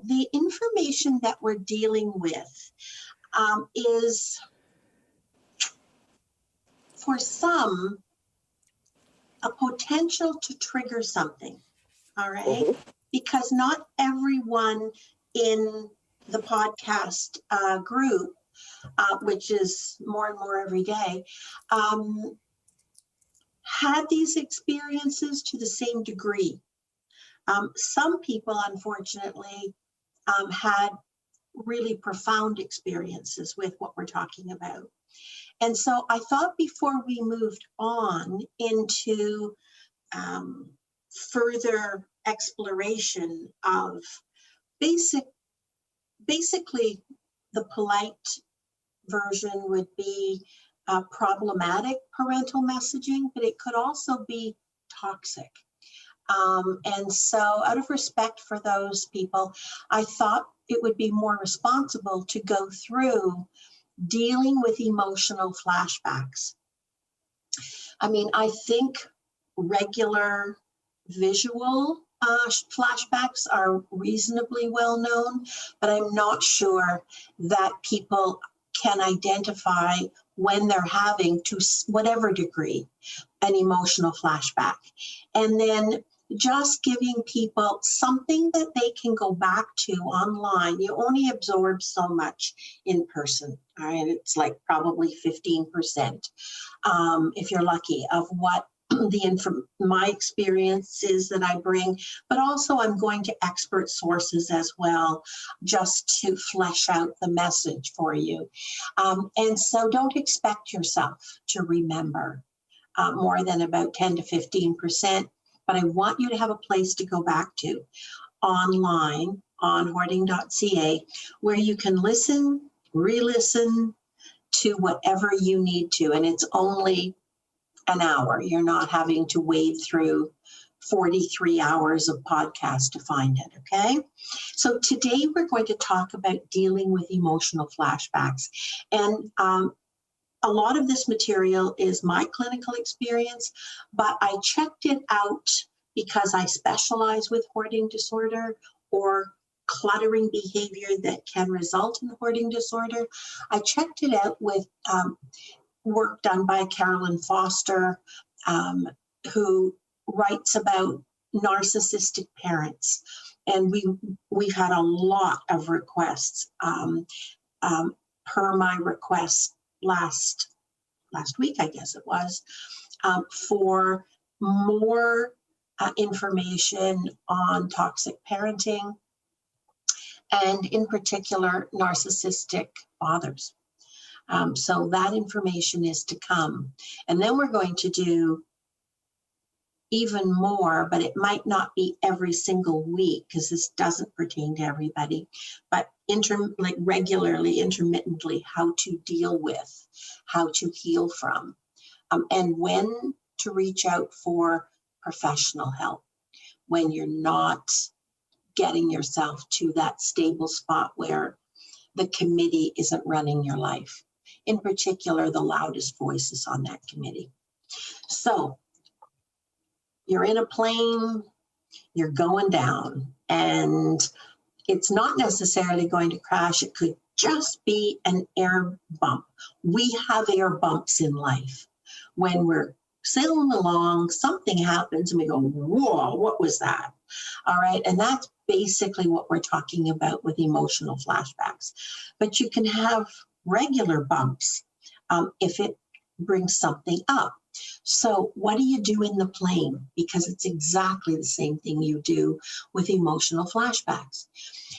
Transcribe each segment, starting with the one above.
The information that we're dealing with is, for some, a potential to trigger something, all right? Mm-hmm. Because not everyone in the podcast group, which is more and more every day, had these experiences to the same degree. Some people, unfortunately, had really profound experiences with what we're talking about. And so I thought before we moved on into further exploration of basically the polite version would be problematic parental messaging, but it could also be toxic. And so out of respect for those people, I thought it would be more responsible to go through dealing with emotional flashbacks. I mean, I think regular visual flashbacks are reasonably well known, but I'm not sure that people can identify when they're having, to whatever degree, an emotional flashback. And then just giving people something that they can go back to online. You only absorb so much in person, all right? It's like probably 15%, if you're lucky, of what my experiences that I bring, but also I'm going to expert sources as well, just to flesh out the message for you. And so don't expect yourself to remember more than about 10 to 15%, but I want you to have a place to go back to online on hoarding.ca, where you can listen, re-listen to whatever you need to, and it's only an hour. You're not having to wade through 43 hours of podcast to find it, okay? So today we're going to talk about dealing with emotional flashbacks. And a lot of this material is my clinical experience, but I checked it out because I specialize with hoarding disorder or cluttering behavior that can result in hoarding disorder. I checked it out with work done by Carolyn Foster, who writes about narcissistic parents. And we've had a lot of requests per my request last week, I guess it was, for more information on toxic parenting, and in particular, narcissistic fathers. So that information is to come. And then we're going to do even more, but it might not be every single week because this doesn't pertain to everybody, but regularly, intermittently, how to deal with, how to heal from, and when to reach out for professional help when you're not getting yourself to that stable spot where the committee isn't running your life. In particular, the loudest voices on that committee. So you're in a plane, you're going down, and it's not necessarily going to crash. It could just be an air bump. We have air bumps in life. When we're sailing along, something happens and we go, whoa, what was that? All right, and that's basically what we're talking about with emotional flashbacks. But you can have regular bumps if it brings something up. So what do you do in the plane? Because it's exactly the same thing you do with emotional flashbacks.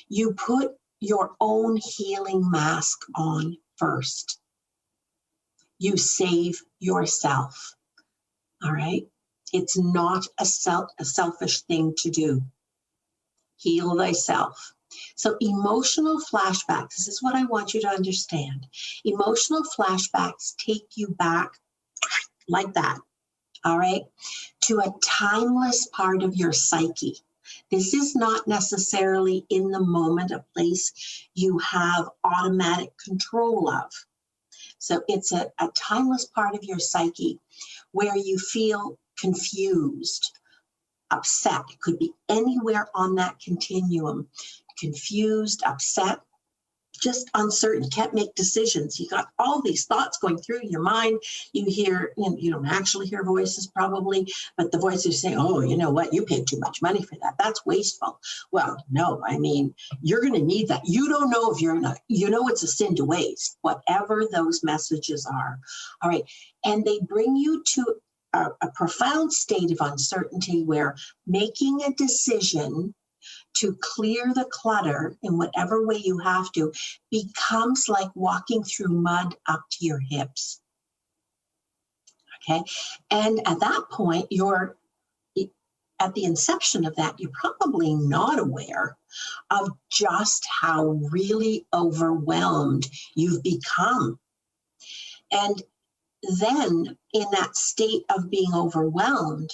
You put your own healing mask on first. You save yourself. All right? It's not a selfish thing to do. Heal thyself. So emotional flashbacks, this is what I want you to understand. Emotional flashbacks take you back like that, all right, to a timeless part of your psyche. This is not necessarily in the moment a place you have automatic control of. So it's a timeless part of your psyche where you feel confused, upset. It could be anywhere on that continuum. confused, upset, just uncertain, can't make decisions. You got all these thoughts going through your mind. You hear, you don't actually hear voices probably, but the voices say, oh, you know what, you paid too much money for that. That's wasteful. Well, no, I mean, you're going to need that. You don't know if you're not, it's a sin to waste, whatever those messages are. All right. And they bring you to a profound state of uncertainty where making a decision to clear the clutter in whatever way you have to becomes like walking through mud up to your hips. Okay. And at that point, at the inception of that, you're probably not aware of just how really overwhelmed you've become. And then in that state of being overwhelmed,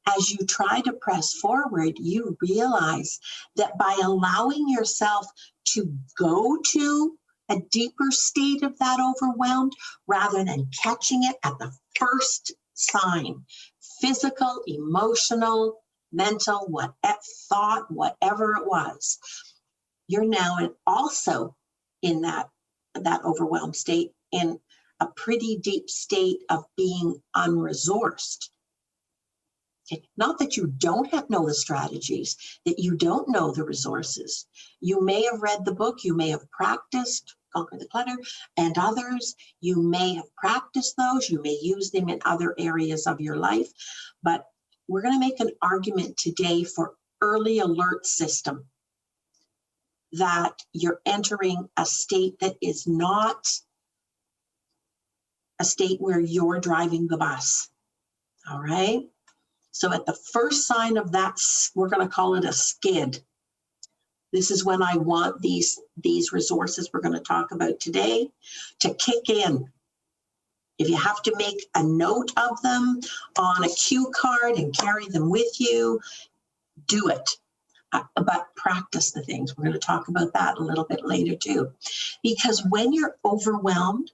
as you try to press forward, you realize that by allowing yourself to go to a deeper state of that overwhelmed, rather than catching it at the first sign, physical, emotional, mental, thought, whatever it was, you're now also in that overwhelmed state, in a pretty deep state of being unresourced. Okay. Not that you don't know the strategies, that you don't know the resources. You may have read the book, you may have practiced Conquer the Clutter and others. You may have practiced those, you may use them in other areas of your life, but we're going to make an argument today for early alert system, that you're entering a state that is not a state where you're driving the bus. All right. So at the first sign of that, we're going to call it a skid. This is when I want these resources we're going to talk about today to kick in. If you have to make a note of them on a cue card and carry them with you, do it. But practice the things. We're going to talk about that a little bit later too. Because when you're overwhelmed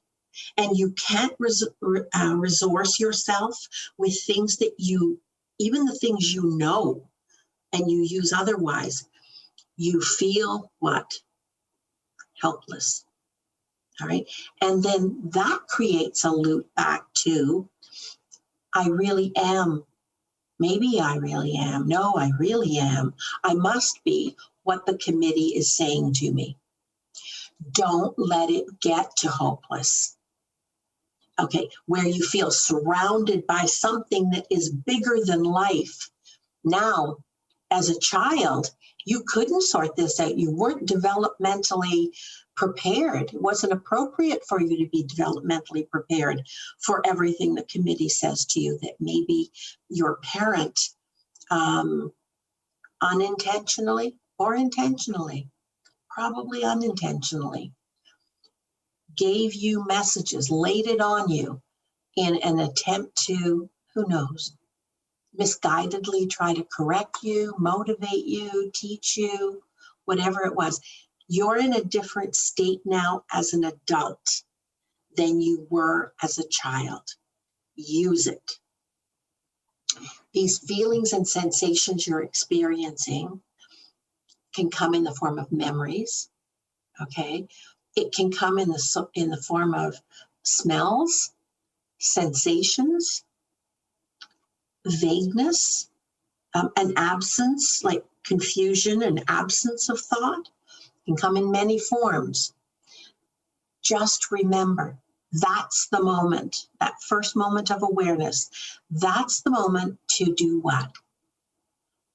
and you can't resource yourself with things that even the things you know and you use otherwise, you feel what? Helpless. All right. And then that creates a loop back to, I really am. Maybe I really am. No, I really am. I must be what the committee is saying to me. Don't let it get to hopeless. Okay, where you feel surrounded by something that is bigger than life. Now, as a child, you couldn't sort this out. You weren't developmentally prepared. It wasn't appropriate for you to be developmentally prepared for everything the committee says to you, that maybe your parent unintentionally or intentionally, probably unintentionally, gave you messages, laid it on you in an attempt to, who knows, misguidedly try to correct you, motivate you, teach you, whatever it was. You're in a different state now as an adult than you were as a child. Use it. These feelings and sensations you're experiencing can come in the form of memories, okay? It can come in the form of smells, sensations, vagueness, an absence, like confusion and absence of thought. It can come in many forms. Just remember, that's the moment, that first moment of awareness. That's the moment to do what?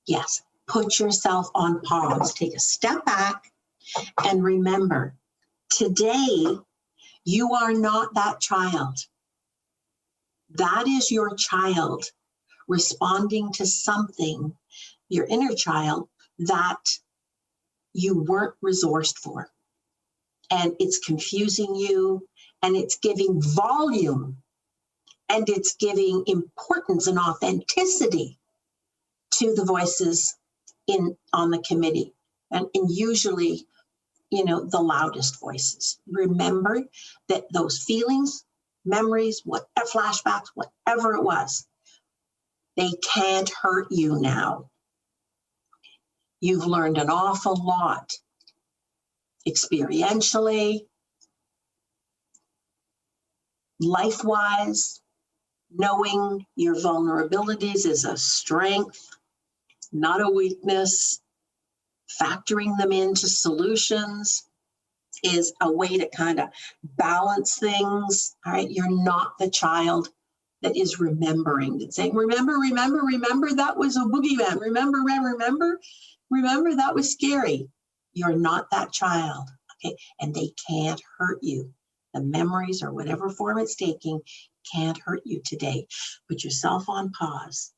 Yes, put yourself on pause. Take a step back and remember, today, you are not that child. That is your child responding to something, your inner child, that you weren't resourced for. And it's confusing you, and it's giving volume, and it's giving importance and authenticity to the voices on the committee. And usually, the loudest voices. Remember that those feelings, memories, flashbacks, whatever it was, they can't hurt you now. You've learned an awful lot experientially, life-wise. Knowing your vulnerabilities is a strength, not a weakness. Factoring them into solutions is a way to kind of balance things. All right, you're not the child that is remembering, that's saying, remember, that was a boogeyman. Remember, that was scary. You're not that child, okay? And they can't hurt you. The memories, or whatever form it's taking, can't hurt you today. Put yourself on pause.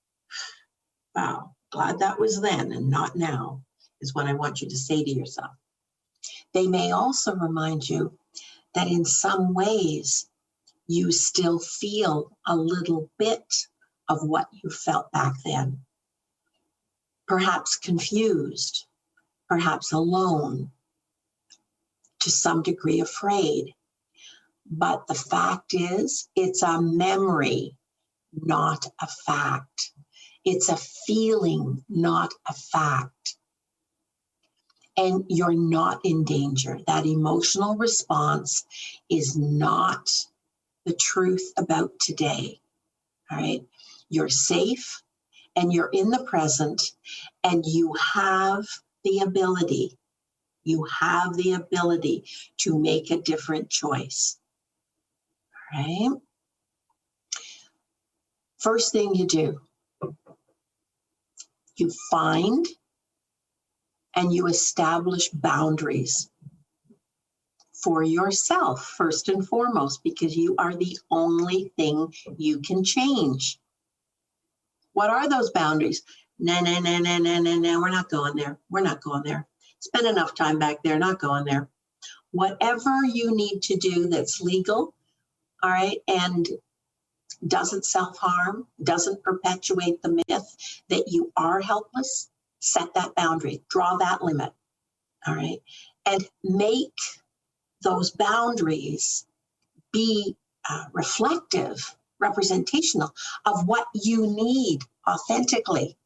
Wow, glad that was then and not now, is what I want you to say to yourself. They may also remind you that in some ways you still feel a little bit of what you felt back then. Perhaps confused, perhaps alone, to some degree afraid. But the fact is, it's a memory, not a fact. It's a feeling, not a fact. And you're not in danger. That emotional response is not the truth about today. All right? You're safe and you're in the present, and you have the ability to make a different choice. All right? First thing you do, you find and you establish boundaries for yourself, first and foremost, because you are the only thing you can change. What are those boundaries? No, we're not going there. We're not going there. Spend enough time back there, not going there. Whatever you need to do that's legal, all right, and doesn't self-harm, doesn't perpetuate the myth that you are helpless, set that boundary, draw that limit, all right? And make those boundaries be reflective, representational of what you need authentically.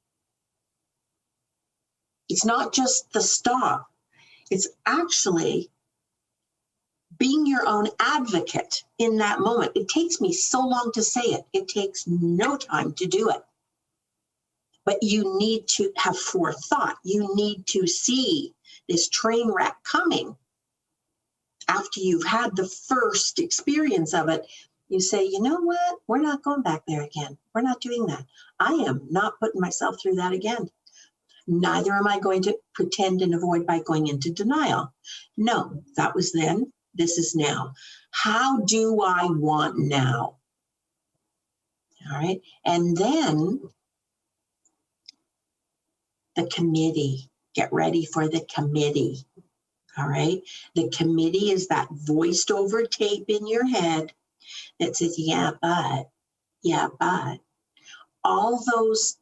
It's not just the stop. It's actually being your own advocate in that moment. It takes me so long to say it. It takes no time to do it. But you need to have forethought. You need to see this train wreck coming. After you've had the first experience of it, you say, you know what? We're not going back there again. We're not doing that. I am not putting myself through that again. Neither am I going to pretend and avoid by going into denial. No, that was then. This is now. How do I want now? All right. And then the committee. Get ready for the committee. All right. The committee is that voiced over tape in your head that says, yeah, but. All those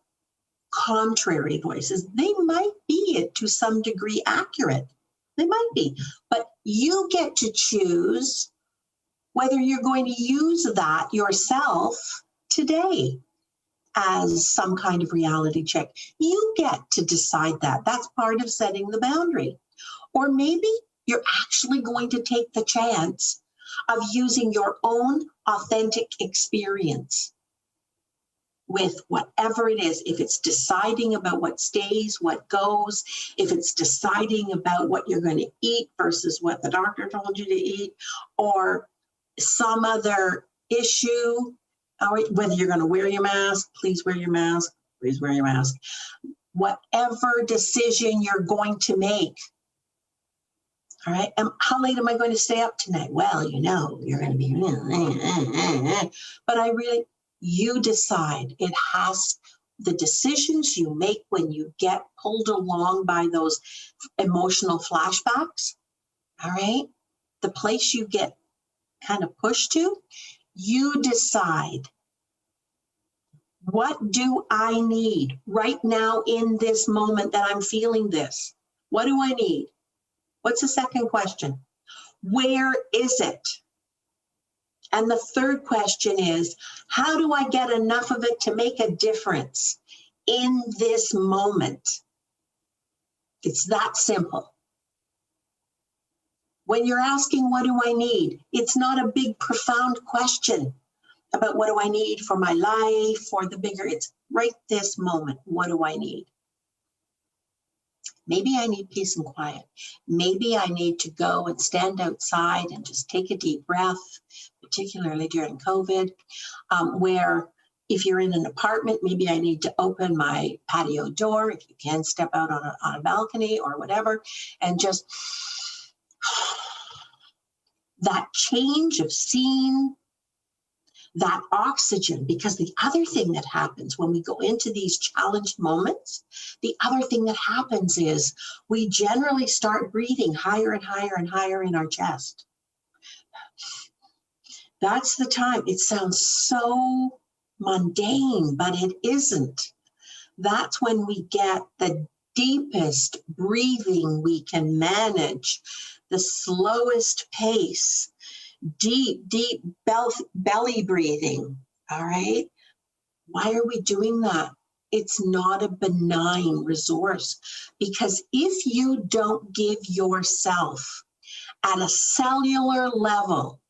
contrary voices, they might be to some degree accurate. They might be, but you get to choose whether you're going to use that yourself today as some kind of reality check. You get to decide that. That's part of setting the boundary. Or maybe you're actually going to take the chance of using your own authentic experience with whatever it is. If it's deciding about what stays, what goes, if it's deciding about what you're going to eat versus what the doctor told you to eat, or some other issue, or whether you're going to wear your mask, please wear your mask, please wear your mask. Whatever decision you're going to make. All right. How late am I going to stay up tonight? Well, you know, you're going to be, but you decide. It has the decisions you make when you get pulled along by those emotional flashbacks. All right. The place you get kind of pushed to, you decide. What do I need right now in this moment that I'm feeling this? What do I need? What's the second question? Where is it? And the third question is, how do I get enough of it to make a difference in this moment? It's that simple. When you're asking, what do I need? It's not a big, profound question about what do I need for my life or the bigger. It's right this moment. What do I need? Maybe I need peace and quiet. Maybe I need to go and stand outside and just take a deep breath, particularly during COVID, where if you're in an apartment, maybe I need to open my patio door, if you can step out on a balcony or whatever, and just that change of scene, that oxygen. Because the other thing that happens when we go into these challenged moments, the other thing that happens is we generally start breathing higher and higher and higher in our chest. That's the time. It sounds so mundane, but it isn't. That's when we get the deepest breathing we can manage, the slowest pace, deep, deep belly breathing. All right. Why are we doing that? It's not a benign resource, because if you don't give yourself at a cellular level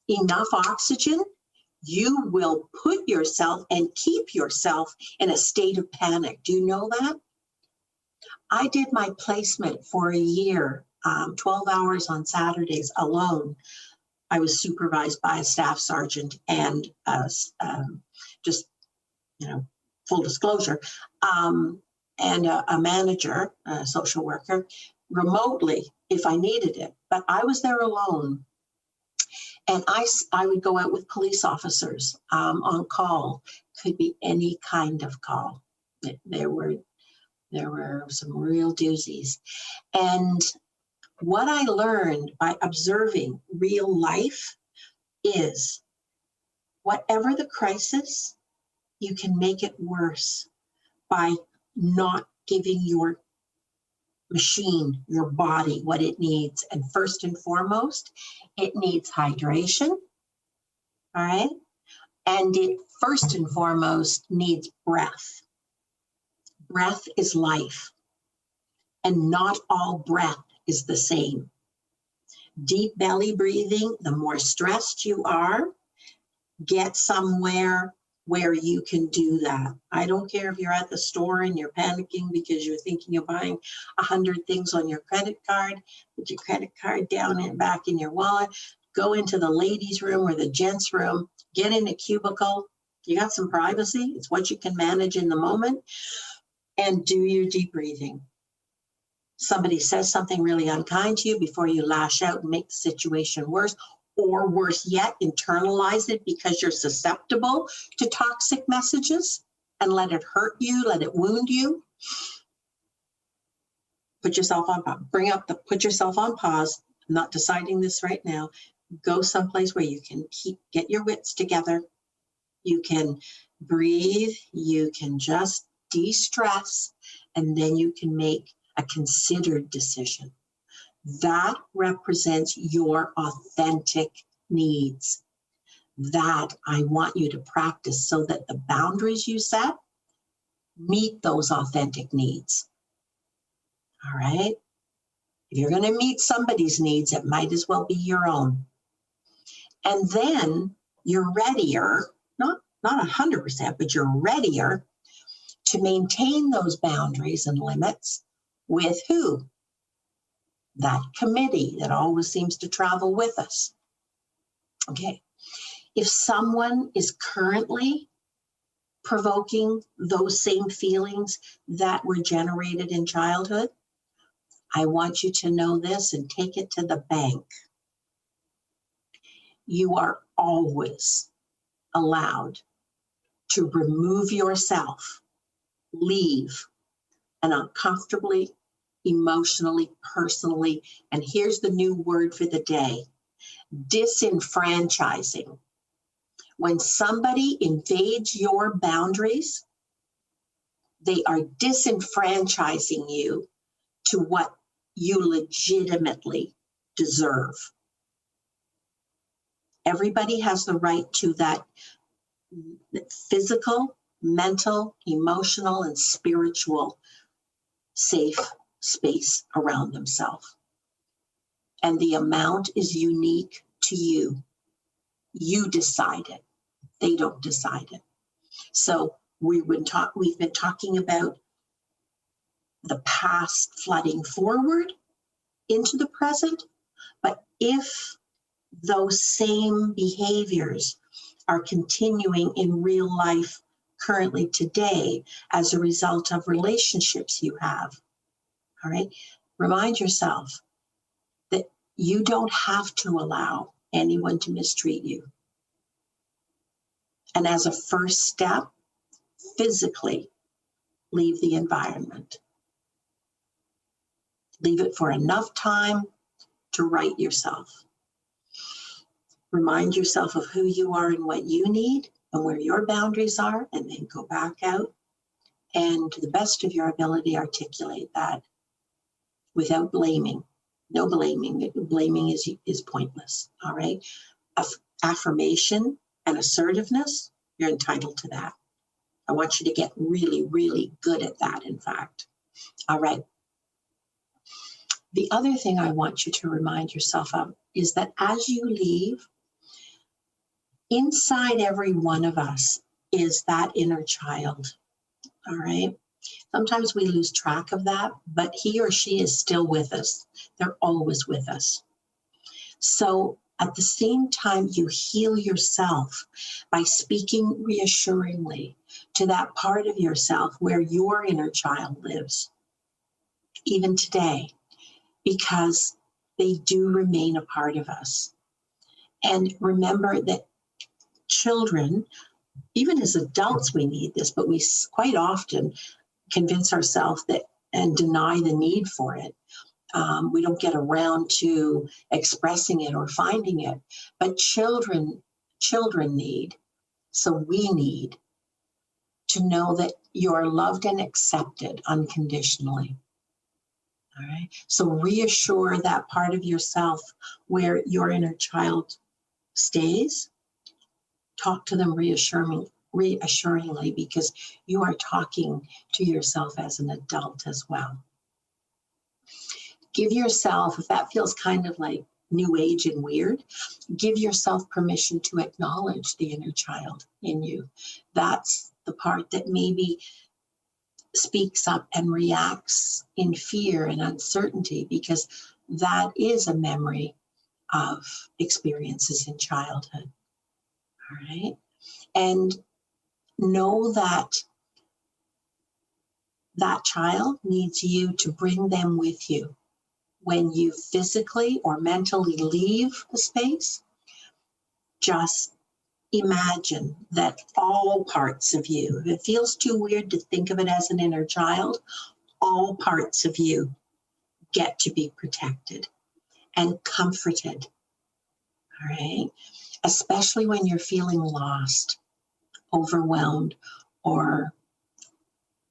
enough oxygen, you will put yourself and keep yourself in a state of panic. Do you know that? I did my placement for a year, 12 hours on Saturdays alone. I was supervised by a staff sergeant and just, full disclosure, and a manager, a social worker, remotely if I needed it. But I was there alone. And I would go out with police officers on call. Could be any kind of call. There were some real doozies. And what I learned by observing real life is whatever the crisis, you can make it worse by not giving your machine, your body, what it needs. And first and foremost, it needs hydration, all right? And it first and foremost needs breath. Breath is life, and not all breath is the same. Deep belly breathing, the more stressed you are, get somewhere where you can do that. I don't care if you're at the store and you're panicking because you're thinking of buying 100 things on your credit card. Put your credit card down and back in your wallet. Go into the ladies' room or the gents' room. Get in a cubicle. You got some privacy. It's what you can manage in the moment. And do your deep breathing. Somebody says something really unkind to you, before you lash out and make the situation worse, or worse yet, internalize it because you're susceptible to toxic messages and let it hurt you, let it wound you. Put yourself on pause. Put yourself on pause. I'm not deciding this right now. Go someplace where you can get your wits together. You can breathe. You can just de-stress, and then you can make a considered decision. That represents your authentic needs. That I want you to practice so that the boundaries you set meet those authentic needs. All right? If you're going to meet somebody's needs, it might as well be your own. And then you're readier, not 100%, but you're readier to maintain those boundaries and limits with who? That committee that always seems to travel with us. Okay. If someone is currently provoking those same feelings that were generated in childhood, I want you to know this and take it to the bank. You are always allowed to remove yourself, leave an uncomfortably, emotionally, personally, and here's the new word for the day, disenfranchising. When somebody invades your boundaries, they are disenfranchising you to what you legitimately deserve. Everybody has the right to that physical, mental, emotional, and spiritual safe space around themselves. And the amount is unique to you. You decide it. They don't decide it. So we've been talking about the past flooding forward into the present. But if those same behaviors are continuing in real life currently today as a result of relationships you have, all right, remind yourself that you don't have to allow anyone to mistreat you. And as a first step, physically leave the environment. Leave it for enough time to right yourself. Remind yourself of who you are and what you need and where your boundaries are, and then go back out and, to the best of your ability, articulate that without blaming. No blaming. Blaming is pointless, all right? Affirmation and assertiveness, you're entitled to that. I want you to get really, really good at that, in fact. All right. The other thing I want you to remind yourself of is that as you leave, inside every one of us is that inner child, all right? Sometimes we lose track of that, but he or she is still with us. They're always with us. So at the same time, you heal yourself by speaking reassuringly to that part of yourself where your inner child lives, even today, because they do remain a part of us. And remember that children, even as adults, we need this, but we quite often convince ourselves that and deny the need for it. We don't get around to expressing it or finding it, but children need, so we need to know that you're loved and accepted unconditionally. All right. So reassure that part of yourself where your inner child stays. Talk to them reassuringly, because you are talking to yourself as an adult as well. Give yourself, if that feels kind of like new age and weird, give yourself permission to acknowledge the inner child in you. That's the part that maybe speaks up and reacts in fear and uncertainty, because that is a memory of experiences in childhood. All right. And know that that child needs you to bring them with you when you physically or mentally leave the space. Just imagine that all parts of you, if it feels too weird to think of it as an inner child, all parts of you get to be protected and comforted, all right? Especially when you're feeling lost, overwhelmed, or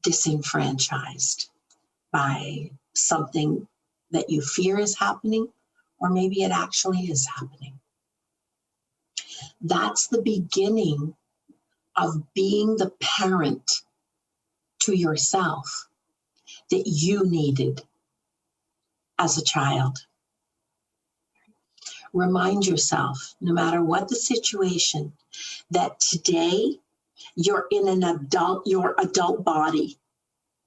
disenfranchised by something that you fear is happening, or maybe it actually is happening. That's the beginning of being the parent to yourself that you needed as a child. Remind yourself, no matter what the situation, that today you're in your adult body.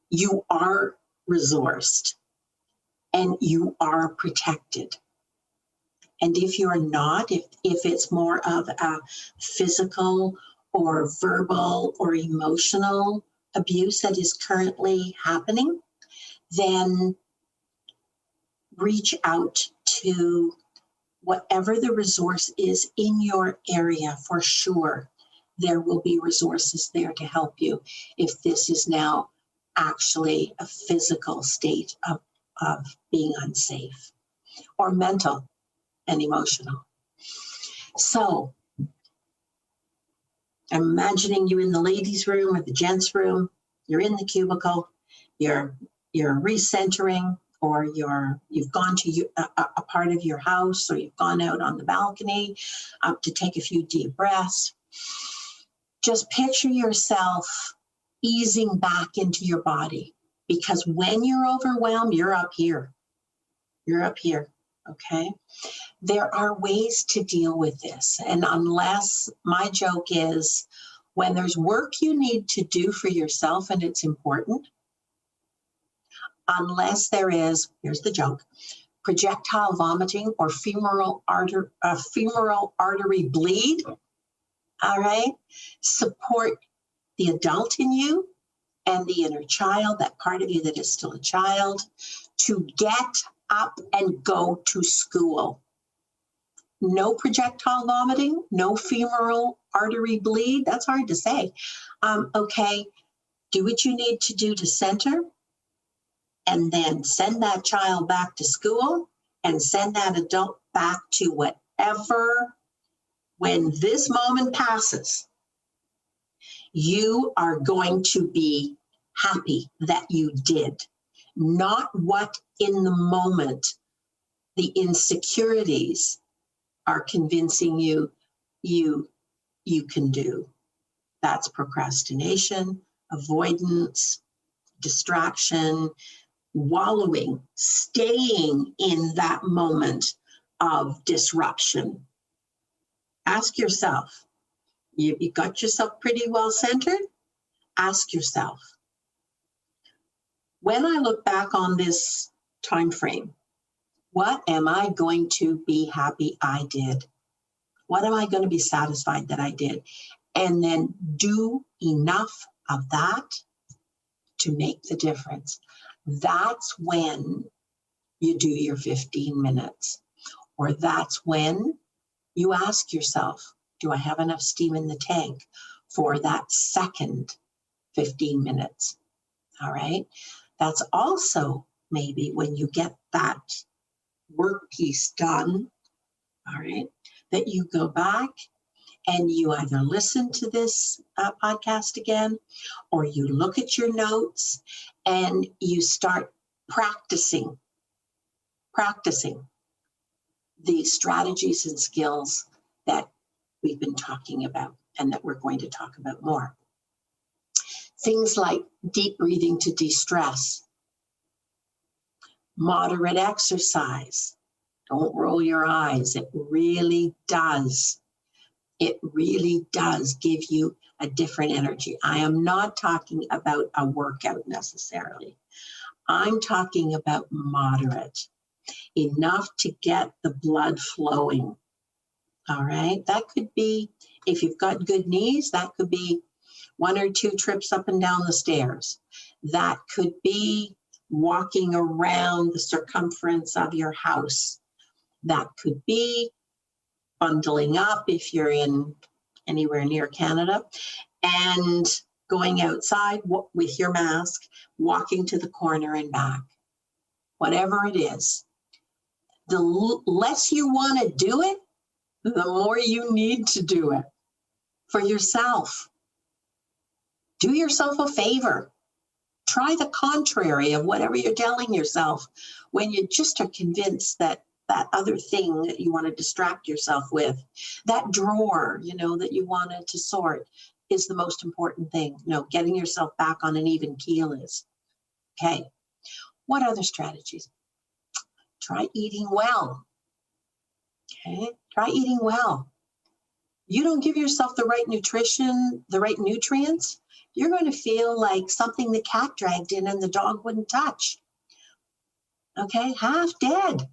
You are resourced and you are protected. And if you're not, if it's more of a physical or verbal or emotional abuse that is currently happening, then reach out to whatever the resource is in your area. For sure, there will be resources there to help you if this is now actually a physical state of being unsafe, or mental and emotional. So I'm imagining you in the ladies' room or the gents' room. You're in the cubicle. You're recentering, or you've gone to a part of your house, or you've gone out on the balcony to take a few deep breaths. Just picture yourself easing back into your body, Because when you're overwhelmed, you're up here. You're up here, okay? There are ways to deal with this. And unless, my joke is, when there's work you need to do for yourself and it's important, unless there is, here's the joke, projectile vomiting or femoral artery bleed, all right? Support the adult in you and the inner child, that part of you that is still a child, to get up and go to school. No projectile vomiting, no femoral artery bleed. That's hard to say. Okay, do what you need to do to center, and then send that child back to school and send that adult back to whatever. When this moment passes, you are going to be happy that you did, not what in the moment the insecurities are convincing you can do. That's procrastination, avoidance, distraction, wallowing, staying in that moment of disruption. Ask yourself, you got yourself pretty well centered? Ask yourself, when I look back on this time frame, what am I going to be happy I did? What am I going to be satisfied that I did? And then do enough of that to make the difference. That's when you do your 15 minutes. Or that's when you ask yourself, do I have enough steam in the tank for that second 15 minutes? All right. That's also maybe when you get that work piece done, all right, that you go back and you either listen to this podcast again, or you look at your notes and you start practicing the strategies and skills that we've been talking about and that we're going to talk about more. Things like deep breathing to de-stress, moderate exercise. Don't roll your eyes. It really does give you a different energy. I am not talking about a workout necessarily. I'm talking about moderate, enough to get the blood flowing. All right. That could be, if you've got good knees, that could be 1 or 2 trips up and down the stairs. That could be walking around the circumference of your house. That could be bundling up if you're in anywhere near Canada and going outside with your mask, walking to the corner and back. Whatever it is, the less you want to do it, the more you need to do it for yourself. Do yourself a favor. Try the contrary of whatever you're telling yourself when you just are convinced that that other thing that you want to distract yourself with, that drawer, that you wanted to sort, is the most important thing. Getting yourself back on an even keel is. Okay. What other strategies? Try eating well. Okay. Try eating well. You don't give yourself the right nutrition, the right nutrients, you're going to feel like something the cat dragged in and the dog wouldn't touch. Okay. Half dead.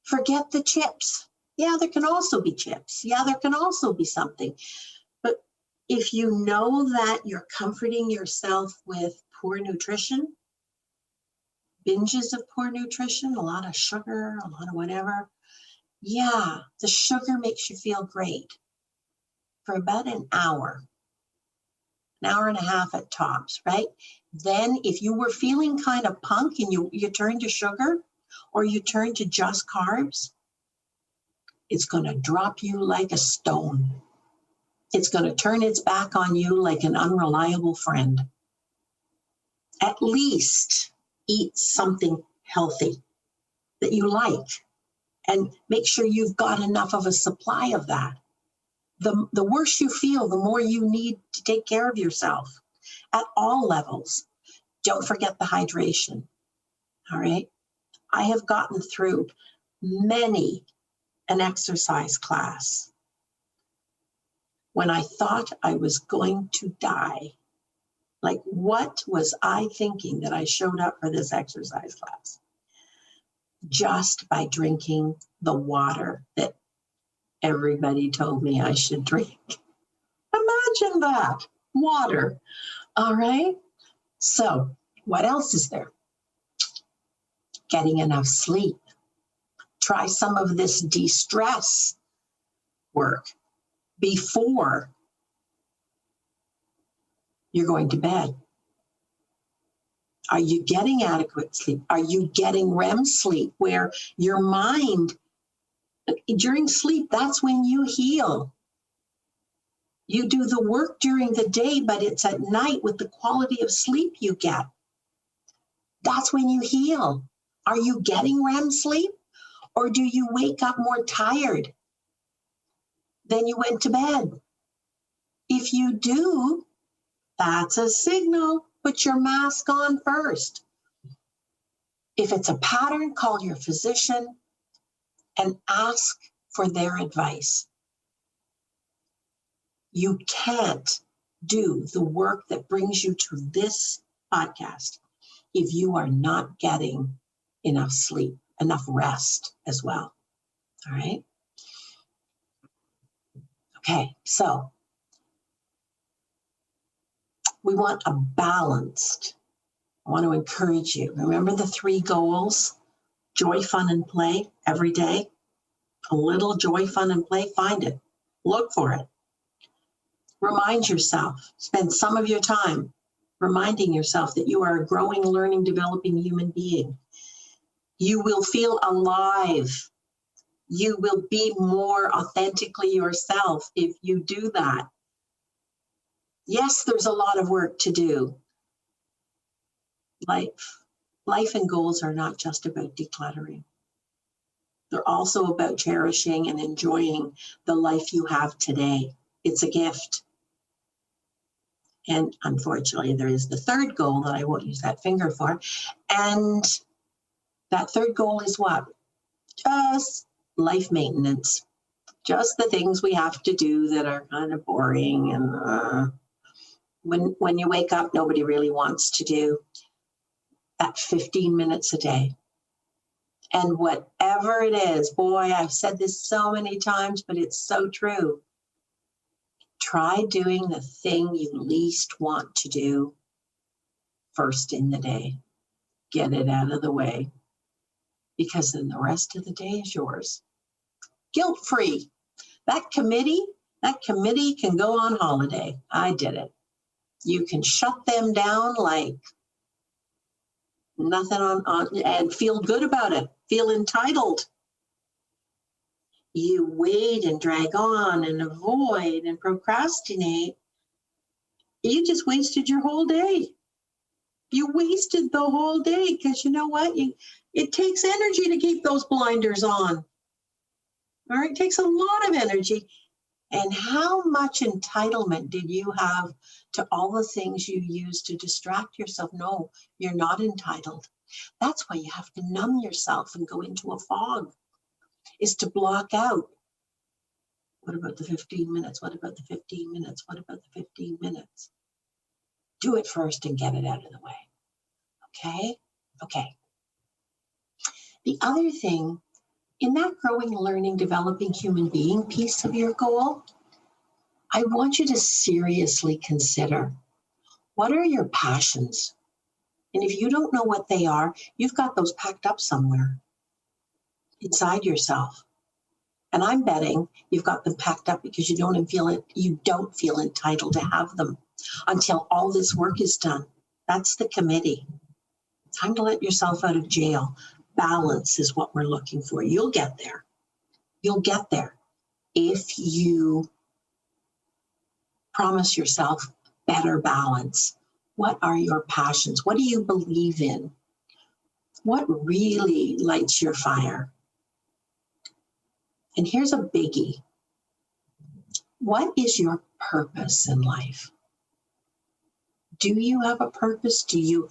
Forget the chips. Yeah, there can also be chips. Yeah, there can also be something. But if you know that you're comforting yourself with poor nutrition, binges of poor nutrition, a lot of sugar, a lot of whatever, yeah, the sugar makes you feel great for about an hour and a half at tops, right? Then if you were feeling kind of punk and you turn to sugar, or you turn to just carbs, it's going to drop you like a stone. It's going to turn its back on you like an unreliable friend. At least eat something healthy that you like and make sure you've got enough of a supply of that. The worse you feel, the more you need to take care of yourself at all levels. Don't forget the hydration. All right. I have gotten through many an exercise class when I thought I was going to die. Like, what was I thinking that I showed up for this exercise class? Just by drinking the water that everybody told me I should drink. Imagine that, water. All right. So what else is there? Getting enough sleep. Try some of this de-stress work before you're going to bed. Are you getting adequate sleep? Are you getting REM sleep where your mind, during sleep, that's when you heal. You do the work during the day, but it's at night with the quality of sleep you get. That's when you heal. Are you getting REM sleep? Or do you wake up more tired than you went to bed? If you do, that's a signal. Put your mask on first. If it's a pattern, call your physician and ask for their advice. You can't do the work that brings you to this podcast if you are not getting enough sleep, enough rest as well. All right. Okay, so we want a balanced, I want to encourage you. Remember the 3 goals: joy, fun, and play every day. A little joy, fun, and play. Find it. Look for it. Remind yourself. Spend some of your time reminding yourself that you are a growing, learning, developing human being. You will feel alive. You will be more authentically yourself if you do that. Yes, there's a lot of work to do. Life and goals are not just about decluttering. They're also about cherishing and enjoying the life you have today. It's a gift. And unfortunately, there is the 3rd goal that I won't use that finger for. And that 3rd goal is what? Just life maintenance. Just the things we have to do that are kind of boring and when you wake up, nobody really wants to do. That 15 minutes a day. And whatever it is, boy, I've said this so many times, but it's so true. Try doing the thing you least want to do first in the day. Get it out of the way, because then the rest of the day is yours. Guilt-free. That committee can go on holiday. I did it. You can shut them down like nothing on and feel good about it. Feel entitled. You wait and drag on and avoid and procrastinate. You just wasted your whole day. You wasted the whole day because you know what? It takes energy to keep those blinders on. All right, it takes a lot of energy. And how much entitlement did you have to all the things you use to distract yourself? No, you're not entitled. That's why you have to numb yourself and go into a fog, is to block out. What about the 15 minutes? What about the 15 minutes? What about the 15 minutes? Do it first and get it out of the way. Okay? Okay. The other thing, in that growing, learning, developing human being piece of your goal, I want you to seriously consider, what are your passions? And if you don't know what they are, you've got those packed up somewhere inside yourself. And I'm betting you've got them packed up because you don't feel entitled to have them until all this work is done. That's the committee. Time to let yourself out of jail. Balance is what we're looking for. You'll get there. You'll get there if you promise yourself better balance. What are your passions? What do you believe in? What really lights your fire? And here's a biggie. What is your purpose in life? Do you have a purpose? Do you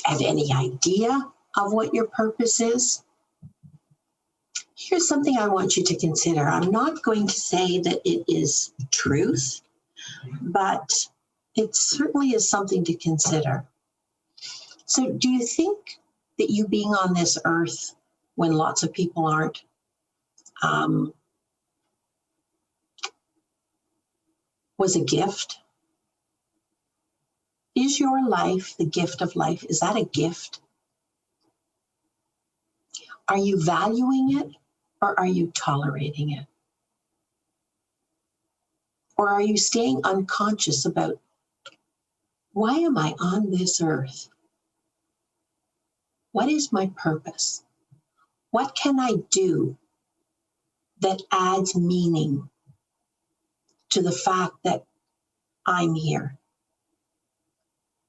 have any idea of what your purpose is? Here's something I want you to consider. I'm not going to say that it is truth, but it certainly is something to consider. So do you think that you being on this earth when lots of people aren't, was a gift? Is your life the gift of life? Is that a gift? Are you valuing it or are you tolerating it? Or are you staying unconscious about, why am I on this earth? What is my purpose? What can I do that adds meaning to the fact that I'm here?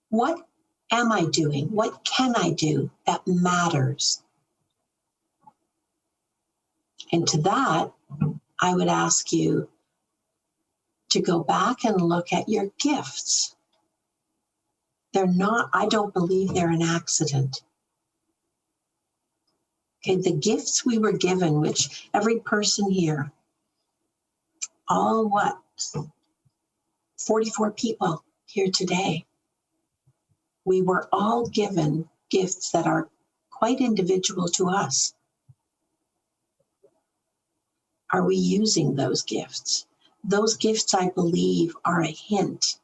What am I doing? What can I do that matters? And to that, I would ask you to go back and look at your gifts. They're not, I don't believe they're an accident. Okay, the gifts we were given, which every person here, all 44 people here today, we were all given gifts that are quite individual to us. Are we using those gifts? Those gifts, I believe, are a hint.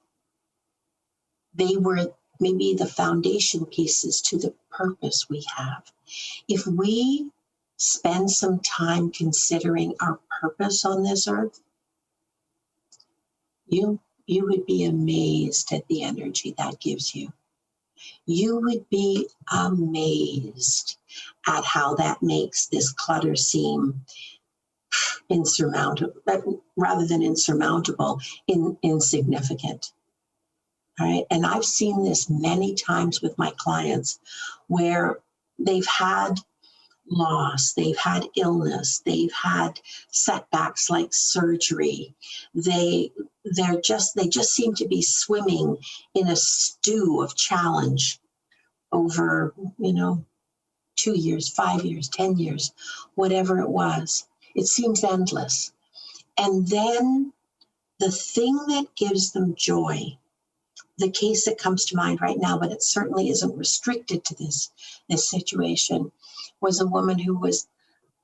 They were maybe the foundation pieces to the purpose we have. If we spend some time considering our purpose on this earth, you would be amazed at the energy that gives you. You would be amazed at how that makes this clutter seem insurmountable, rather than insurmountable, insignificant. All right. And I've seen this many times with my clients where they've had loss, they've had illness, they've had setbacks like surgery. They just seem to be swimming in a stew of challenge over, 2 years, 5 years, 10 years, whatever it was. It seems endless. And then the thing that gives them joy, the case that comes to mind right now, but it certainly isn't restricted to this situation, was a woman who was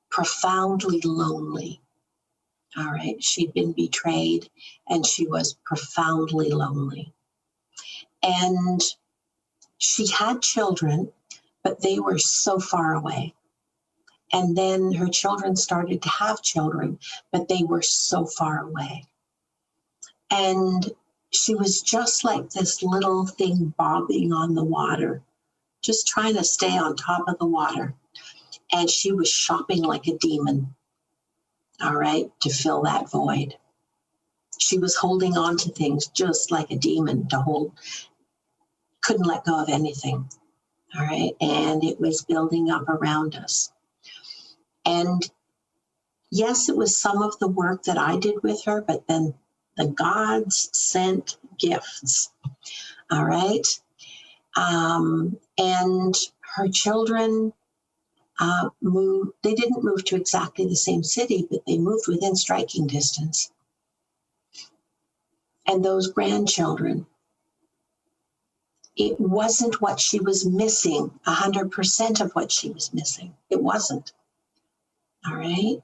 profoundly lonely. All right. She'd been betrayed and she was profoundly lonely. And she had children, but they were so far away. And then her children started to have children, but they were so far away. And she was just like this little thing bobbing on the water, just trying to stay on top of the water. And she was shopping like a demon, all right, to fill that void. She was holding on to things just like a demon to hold, couldn't let go of anything, all right? And it was building up around us. And yes, it was some of the work that I did with her, but then the gods sent gifts, all right? And her children moved. They didn't move to exactly the same city, but they moved within striking distance. And those grandchildren, it wasn't what she was missing, 100% of what she was missing. It wasn't. All right.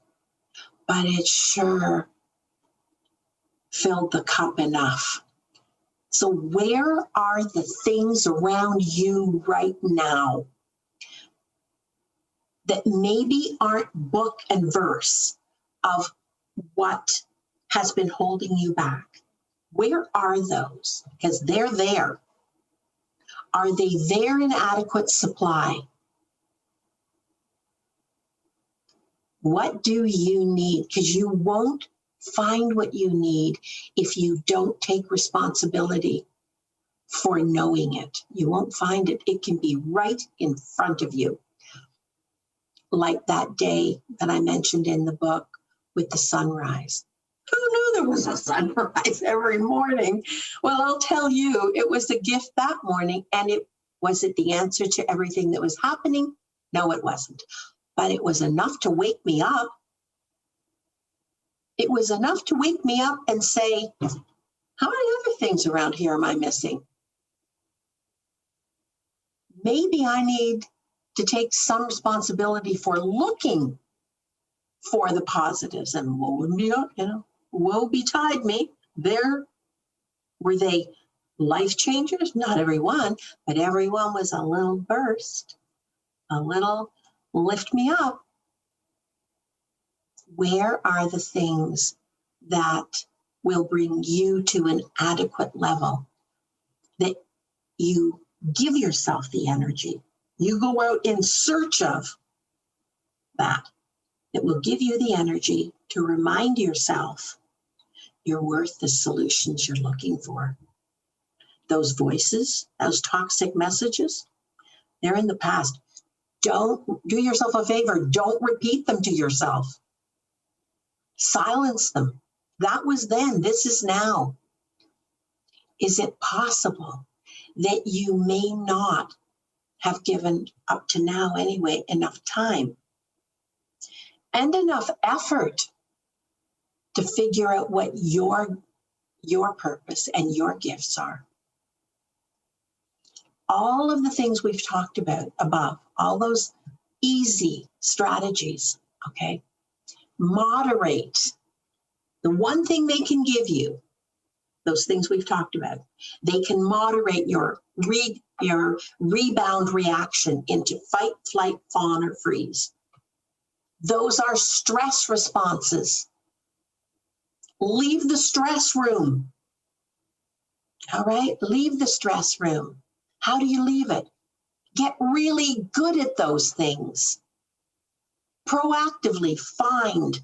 But it sure filled the cup enough. So where are the things around you right now that maybe aren't book and verse of what has been holding you back? Where are those? Because they're there. Are they there in adequate supply? What do you need? Because you won't find what you need if you don't take responsibility for knowing it. You won't find it. It can be right in front of you. Like that day that I mentioned in the book with the sunrise. Who knew there was a sunrise every morning. Well, I'll tell you, it was a gift that morning. And was it the answer to everything that was happening? No, it wasn't. But it was enough to wake me up. It was enough to wake me up and say, how many other things around here am I missing? Maybe I need to take some responsibility for looking for the positives. And woe betide me. Were they life changers? Not everyone, but everyone was a little burst, a little lift me up. Where are the things that will bring you to an adequate level that you give yourself the energy? You go out in search of that will give you the energy to remind yourself you're worth the solutions you're looking for. Those voices, those toxic messages, they're in the past. Don't do yourself a favor. Don't repeat them to yourself. Silence them. That was then. This is now. Is it possible that you may not have given, up to now anyway, enough time and enough effort to figure out what your purpose and your gifts are? All of the things we've talked about above, all those easy strategies, okay? Moderate. The one thing they can give you, those things we've talked about, they can moderate your rebound reaction into fight, flight, fawn, or freeze. Those are stress responses. Leave the stress room. All right, leave the stress room. How do you leave it? Get really good at those things. Proactively find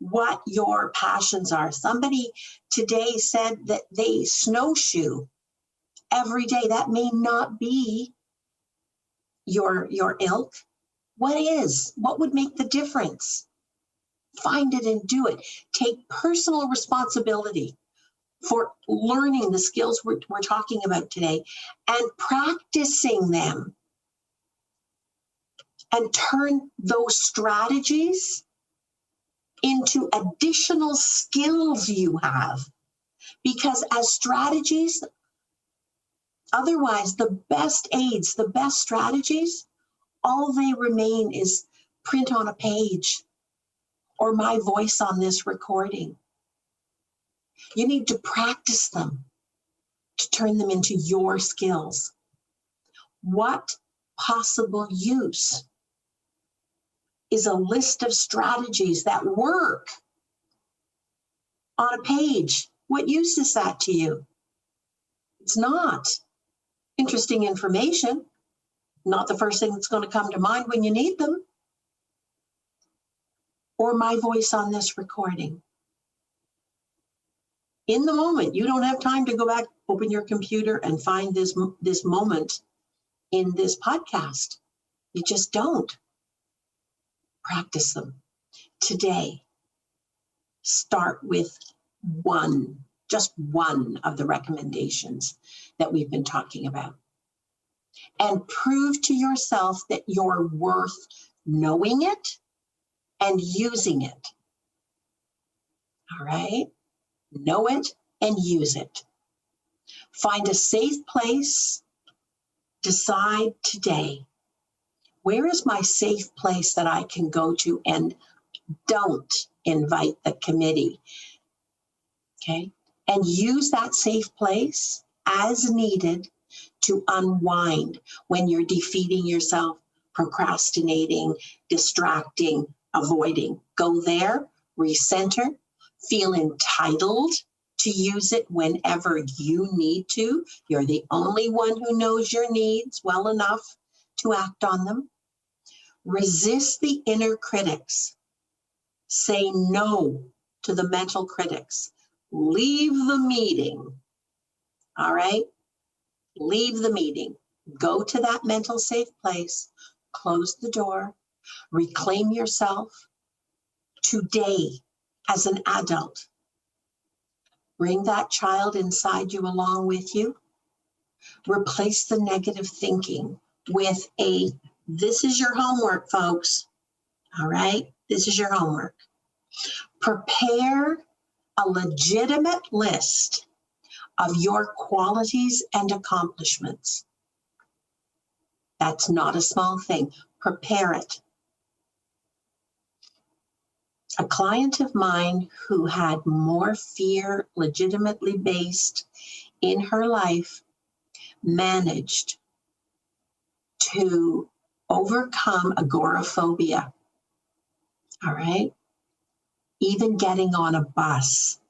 what your passions are. Somebody today said that they snowshoe every day. That may not be your ilk. What is? What would make the difference? Find it and do it. Take personal responsibility for learning the skills we're talking about today and practicing them. And turn those strategies into additional skills you have. Because as strategies, otherwise, the best aids, the best strategies, all they remain is print on a page or my voice on this recording. You need to practice them to turn them into your skills. What possible use is a list of strategies that work on a page? What use is that to you? It's not interesting information, not the first thing that's going to come to mind when you need them. Or my voice on this recording. In the moment, you don't have time to go back, open your computer and find this moment in this podcast. You just don't. Practice them. Today, start with just one of the recommendations that we've been talking about. And prove to yourself that you're worth knowing it and using it. All right? Know it and use it. Find a safe place. Decide today, where is my safe place that I can go to and don't invite the committee? Okay? And use that safe place as needed to unwind when you're defeating yourself, procrastinating, distracting, avoiding. Go there, recenter, feel entitled to use it whenever you need to. You're the only one who knows your needs well enough to act on them. Resist the inner critics. Say no to the mental critics. Leave the meeting. All right? Leave the meeting. Go to that mental safe place. Close the door. Reclaim yourself today as an adult. Bring that child inside you along with you. Replace the negative thinking with this is your homework, folks. All right, this is your homework. Prepare a legitimate list of your qualities and accomplishments. That's not a small thing. Prepare it. A client of mine who had more fear legitimately based in her life managed to overcome agoraphobia. All right. Even getting on a bus,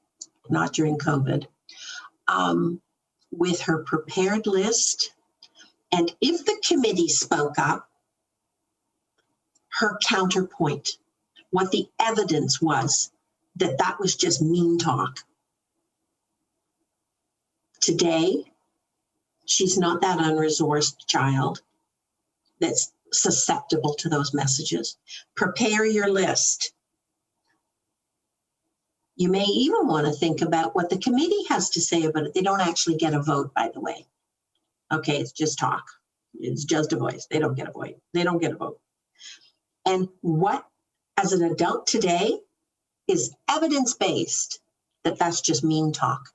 not during COVID, with her prepared list. And if the committee spoke up, her counterpoint, what the evidence was that was just mean talk. Today, she's not that unresourced child that's susceptible to those messages. Prepare your list. You may even want to think about what the committee has to say about it. They don't actually get a vote, by the way. Okay, it's just talk. It's just a voice. They don't get a vote. They don't get a vote. And what, as an adult today, is evidence-based that that's just mean talk.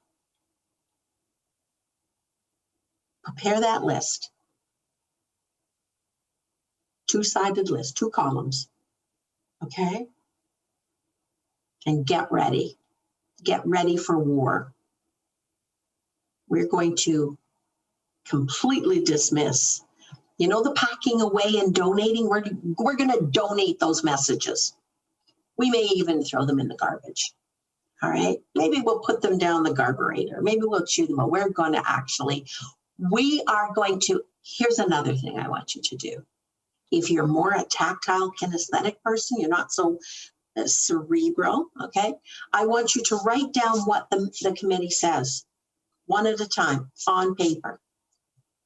Prepare that list. Two-sided list, 2 columns. Okay? And get ready. Get ready for war. We're going to completely dismiss, the packing away and donating. We're going to donate those messages. We may even throw them in the garbage. All right? Maybe we'll put them down the garburator. Maybe we'll chew them out. Here's another thing I want you to do. If you're more a tactile kinesthetic person, you're not so cerebral, okay? I want you to write down what the committee says, one at a time, on paper,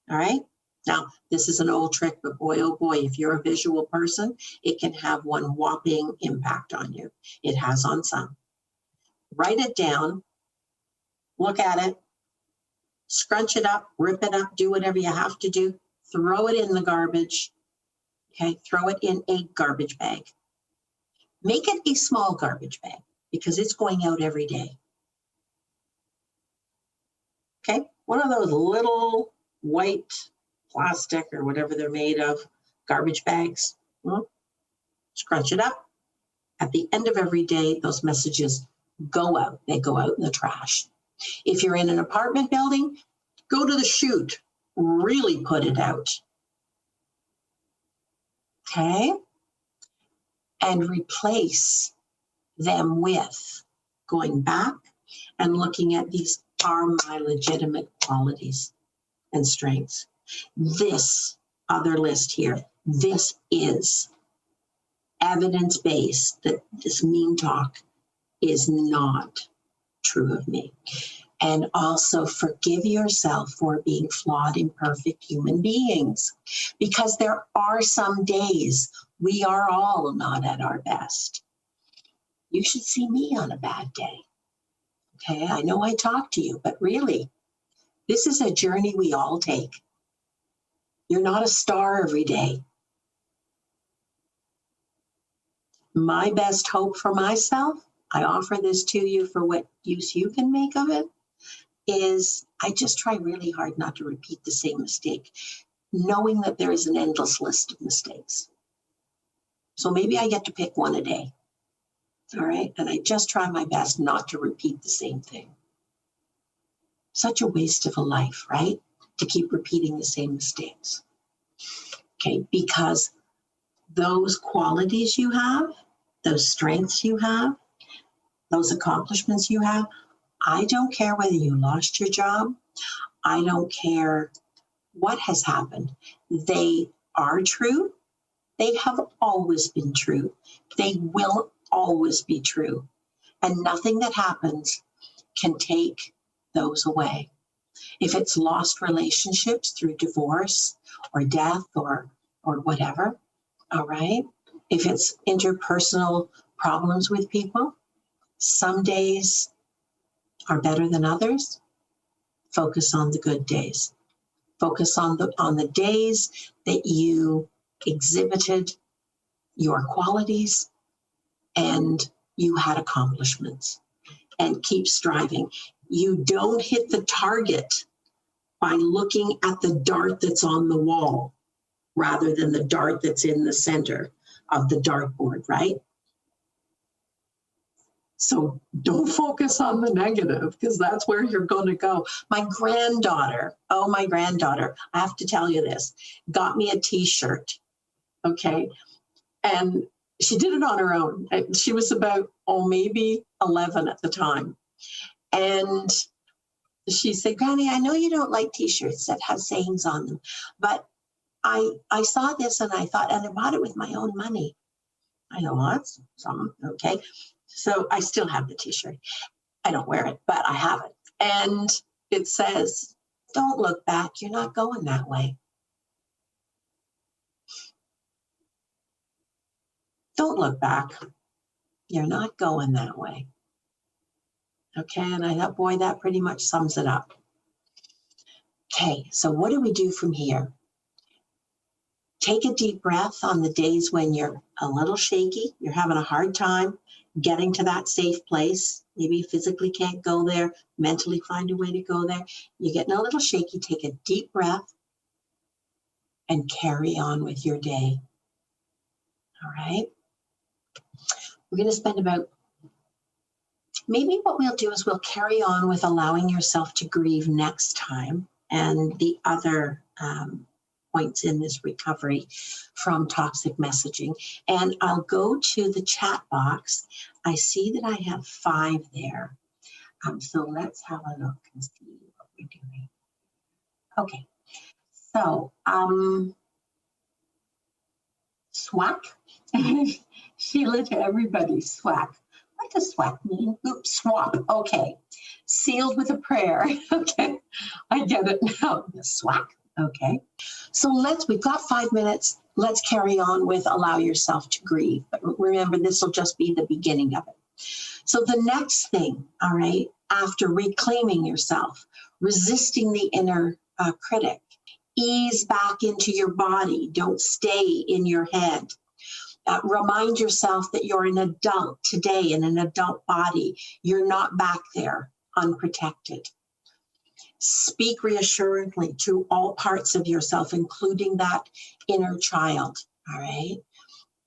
all right? Now, this is an old trick, but boy, oh boy, if you're a visual person, it can have one whopping impact on you. It has on some. Write it down, look at it, scrunch it up, rip it up, do whatever you have to do, throw it in the garbage, okay? Throw it in a garbage bag. Make it a small garbage bag because it's going out every day. Okay, one of those little white plastic or whatever they're made of garbage bags. Scrunch it up. At the end of every day, those messages go out. They go out in the trash. If you're in an apartment building, go to the chute. Really put it out. Okay? And replace them with going back and looking at these are my legitimate qualities and strengths. This other list here, this is evidence-based that this mean talk is not true of me. And also forgive yourself for being flawed, imperfect human beings, because there are some days we are all not at our best. You should see me on a bad day. Okay, I know I talk to you, but really, this is a journey we all take. You're not a star every day. My best hope for myself, I offer this to you for what use you can make of it, is I just try really hard not to repeat the same mistake, knowing that there is an endless list of mistakes. So maybe I get to pick one a day. All right. And I just try my best not to repeat the same thing. Such a waste of a life, right? To keep repeating the same mistakes. Okay. Because those qualities you have, those strengths you have, those accomplishments you have, I don't care whether you lost your job. I don't care what has happened. They are true. They have always been true. They will always be true. And nothing that happens can take those away. If it's lost relationships through divorce or death or whatever, all right? If it's interpersonal problems with people, some days are better than others, focus on the good days. Focus on the days that you exhibited your qualities and you had accomplishments, and keep striving. You don't hit the target by looking at the dart that's on the wall rather than the dart that's in the center of the dartboard, right? So don't focus on the negative, because that's where you're going to go. My granddaughter, I have to tell you this, got me a t-shirt, okay? And she did it on her own. She was about, maybe 11 at the time. And she said, Granny, I know you don't like t-shirts that have sayings on them, but I saw this and I thought, and I bought it with my own money. I know, well, that's something, okay? So I still have the t-shirt. I don't wear it, but I have it. And it says, don't look back. You're not going that way. Don't look back. You're not going that way. Okay, and I thought, boy, that pretty much sums it up. Okay, so what do we do from here? Take a deep breath on the days when you're a little shaky, you're having a hard time getting to that safe place. Maybe you physically can't go there, mentally find a way to go there. You're getting a little shaky, take a deep breath and carry on with your day. All right? We're going to spend maybe what we'll do is we'll carry on with allowing yourself to grieve next time, and the other points in this recovery from toxic messaging. And I'll go to the chat box. I see that I have 5 there. So let's have a look and see what we're doing. Okay, so SWAC. Sheila to everybody, SWAC. What does SWAC mean? Oops, swap. Okay. Sealed with a prayer. Okay. I get it now. SWAC. Okay. So we've got 5 minutes. Let's carry on with allow yourself to grieve. But remember, this will just be the beginning of it. So the next thing, all right, after reclaiming yourself, resisting the inner critic, ease back into your body. Don't stay in your head. Remind yourself that you're an adult today in an adult body. You're not back there unprotected. Speak reassuringly to all parts of yourself, including that inner child, all right?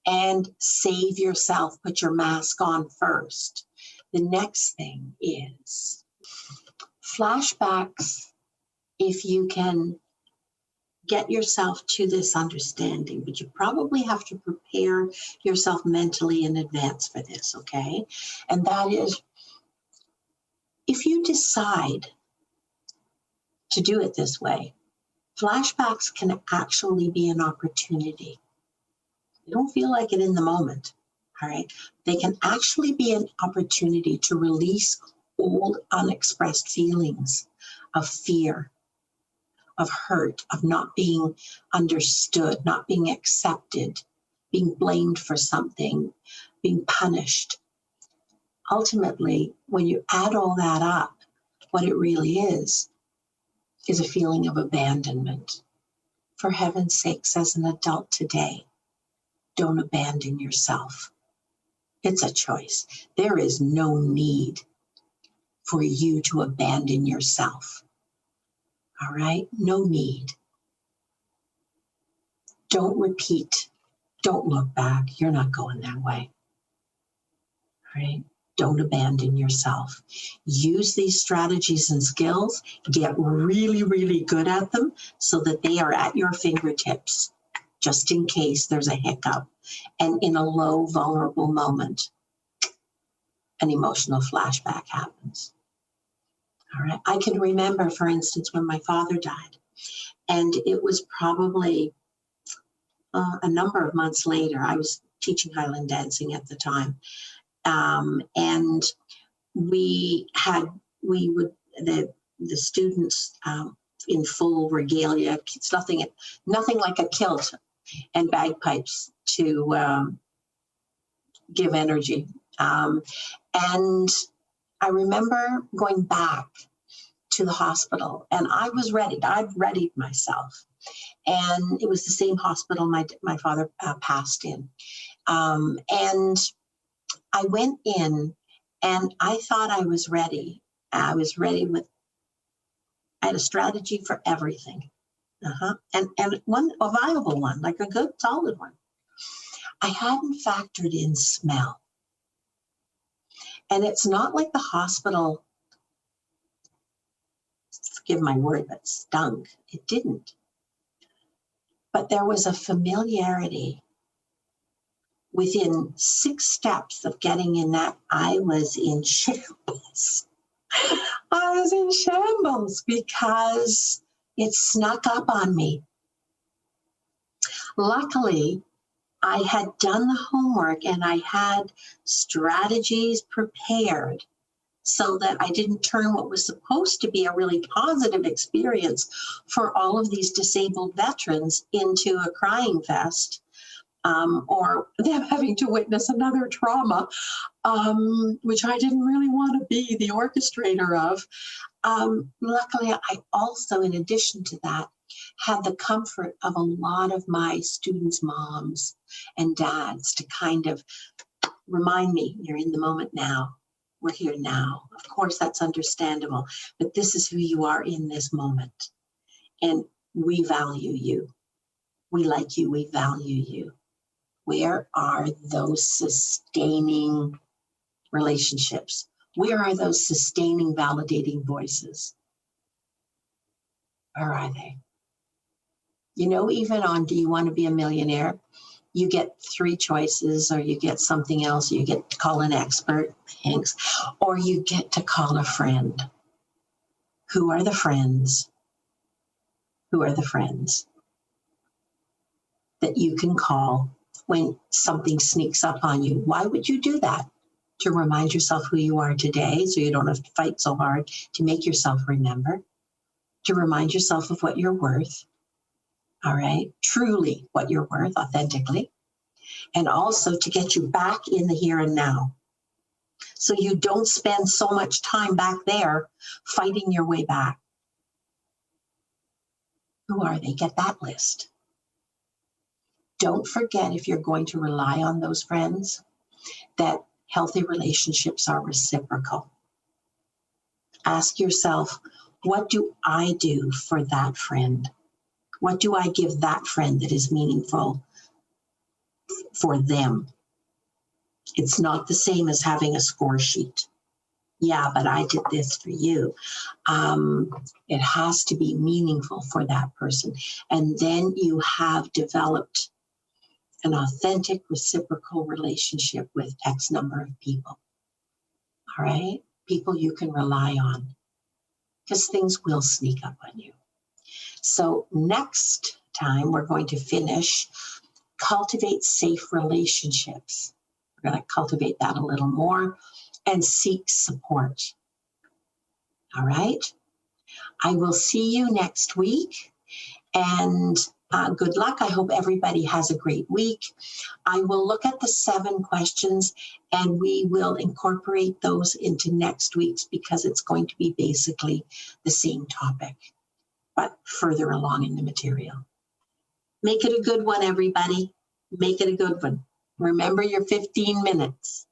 And save yourself. Put your mask on first. The next thing is flashbacks. If you can get yourself to this understanding, but you probably have to prepare yourself mentally in advance for this, okay? And that is, if you decide to do it this way, flashbacks can actually be an opportunity. You don't feel like it in the moment, all right? They can actually be an opportunity to release old unexpressed feelings of fear, of hurt, of not being understood, not being accepted, being blamed for something, being punished. Ultimately, when you add all that up, what it really is a feeling of abandonment. For heaven's sakes, as an adult today, don't abandon yourself. It's a choice. There is no need for you to abandon yourself. All right? No need. Don't repeat. Don't look back. You're not going that way. All right? Don't abandon yourself. Use these strategies and skills. Get really, really good at them so that they are at your fingertips, just in case there's a hiccup. And in a low, vulnerable moment, an emotional flashback happens. All right. I can remember, for instance, when my father died, and it was probably a number of months later. I was teaching Highland dancing at the time. And the students in full regalia, it's nothing like a kilt and bagpipes to give energy. And I remember going back to the hospital, and I was ready. I'd readied myself. And it was the same hospital my father passed in. And I went in, and I thought I was ready. I was ready I had a strategy for everything. And a viable one, like a good, solid one. I hadn't factored in smell. And it's not like the hospital, forgive my word, but stunk. It didn't. But there was a familiarity. Within 6 steps of getting in that, I was in shambles. I was in shambles because it snuck up on me. Luckily, I had done the homework and I had strategies prepared so that I didn't turn what was supposed to be a really positive experience for all of these disabled veterans into a crying fest, or them having to witness another trauma, which I didn't really want to be the orchestrator of. Luckily, I also, in addition to that, had the comfort of a lot of my students' moms and dads to kind of remind me, you're in the moment now. We're here now. Of course, that's understandable, but this is who you are in this moment. And we value you. We like you. We value you. Where are those sustaining relationships? Where are those sustaining, validating voices? Where are they? You know, even on Do You Want to Be a Millionaire? You get 3 choices, or you get something else. You get to call an expert, thanks, or you get to call a friend. Who are the friends? Who are the friends that you can call when something sneaks up on you? Why would you do that? To remind yourself who you are today, so you don't have to fight so hard to make yourself remember. To remind yourself of what you're worth. All right, truly what you're worth, authentically, and also to get you back in the here and now. So you don't spend so much time back there fighting your way back. Who are they? Get that list. Don't forget, if you're going to rely on those friends, that healthy relationships are reciprocal. Ask yourself, what do I do for that friend? What do I give that friend that is meaningful for them? It's not the same as having a score sheet. Yeah, but I did this for you. It has to be meaningful for that person. And then you have developed an authentic, reciprocal relationship with X number of people. All right? People you can rely on, because things will sneak up on you. So next time, we're going to finish cultivate safe relationships. We're going to cultivate that a little more and seek support. All right? I will see you next week, and good luck. I hope everybody has a great week. I will look at the 7 questions, and we will incorporate those into next week's, because it's going to be basically the same topic, but further along in the material. Make it a good one, everybody. Make it a good one. Remember your 15 minutes.